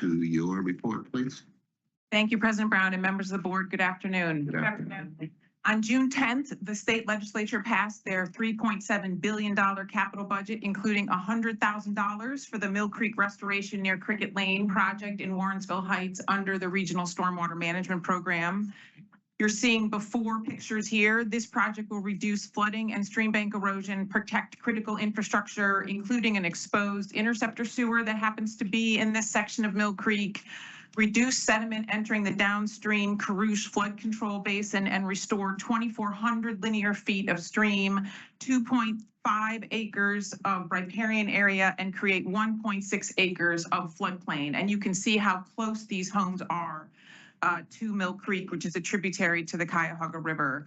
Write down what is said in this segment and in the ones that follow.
to your report, please. Thank you, President Brown and members of the board. Good afternoon. Good afternoon. On June 10th, the state legislature passed their $3.7 billion capital budget, including $100,000 for the Mill Creek restoration near Cricket Lane project in Warrensville Heights under the Regional Stormwater Management Program. You're seeing before pictures here. This project will reduce flooding and stream bank erosion, protect critical infrastructure, including an exposed interceptor sewer that happens to be in this section of Mill Creek, reduce sediment entering the downstream Carouge flood control basin, and restore 2,400 linear feet of stream, 2.5 acres of riparian area, and create 1.6 acres of floodplain. And you can see how close these homes are to Mill Creek, which is a tributary to the Cuyahoga River.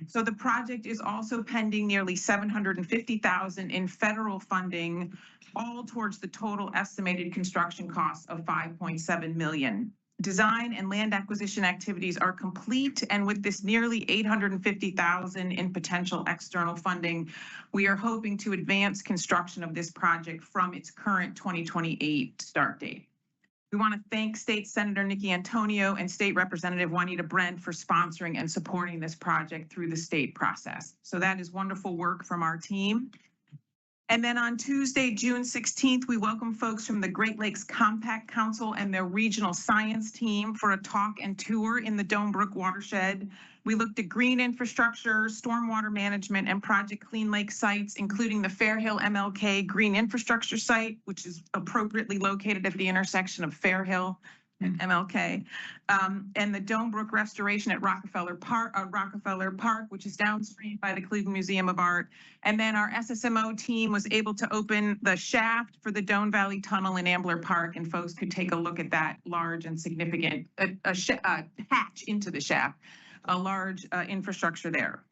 So the project is also pending nearly $750,000 in federal funding, all towards the total estimated construction cost of $5.7 million. Design and land acquisition activities are complete, and with this nearly $850,000 in potential external funding, we are hoping to advance construction of this project from its current 2028 start date. We want to thank State Senator Nikki Antonio and State Representative Juanita Brent for sponsoring and supporting this project through the state process. So that is wonderful work from our team. And then on Tuesday, June 16th, we welcome folks from the Great Lakes Compact Council and their regional science team for a talk and tour in the Domebrook watershed. We looked at green infrastructure, stormwater management, and Project Clean Lake sites, including the Fairhill MLK Green Infrastructure Site, which is appropriately located at the intersection of Fairhill and MLK, and the Domebrook restoration at Rockefeller Park, which is downstream by the Cleveland Museum of Art. And then our SSMO team was able to open the shaft for the Doane Valley Tunnel in Ambler Park, and folks could take a look at that large and significant hatch into the shaft, a large infrastructure there.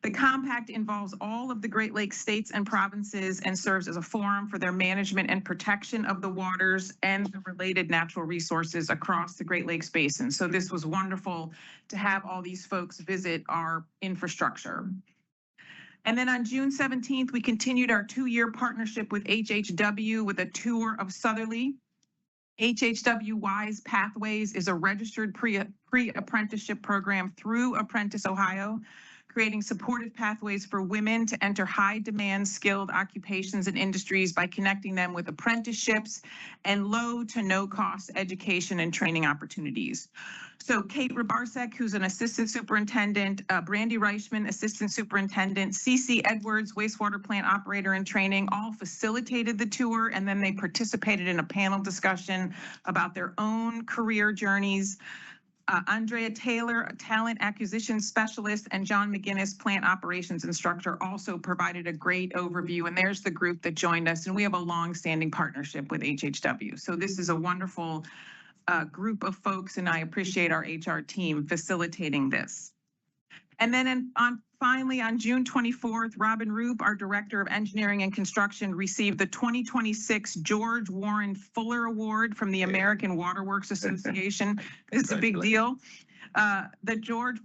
The compact involves all of the Great Lakes states and provinces and serves as a forum for their management and protection of the waters and the related natural resources across the Great Lakes Basin. So this was wonderful to have all these folks visit our infrastructure. And then on June 17th, we continued our 2-year partnership with HHW with a tour of Southerly. HHW Wise Pathways is a registered pre-apprenticeship program through Apprentice Ohio, creating supportive pathways for women to enter high-demand skilled occupations and industries by connecting them with apprenticeships and low to no-cost education and training opportunities. So Kate Rabarsek, who's an assistant superintendent, Brandy Reichman, assistant superintendent, CC Edwards, wastewater plant operator in training, all facilitated the tour, and then they participated in a panel discussion about their own career journeys. Andrea Taylor, a talent acquisition specialist, and John McGinnis, plant operations instructor, also provided a great overview. And there's the group that joined us. And we have a long-standing partnership with HHW. So this is a wonderful group of folks, and I appreciate our HR team facilitating this. And then finally, on June 24th, Robin Roop, our Director of Engineering and Construction, received the 2026 George Warren Fuller Award from the American Waterworks Association. This is a big deal. The George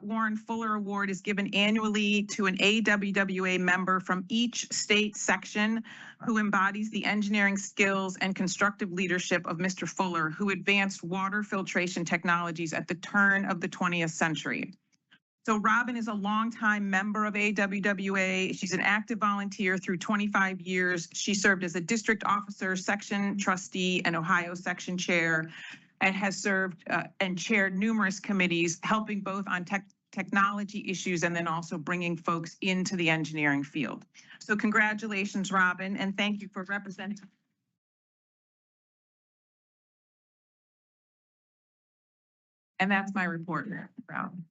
Warren Fuller Award is given annually to an AWWA member from each state section who embodies the engineering skills and constructive leadership of Mr. Fuller, who advanced water filtration technologies at the turn of the 20th century. So Robin is a longtime member of AWWA. She's an active volunteer through 25 years. She served as a district officer, section trustee, and Ohio section chair, and has served and chaired numerous committees, helping both on technology issues and then also bringing folks into the engineering field. So congratulations, Robin, and thank you for representing. And that's my report, Robin.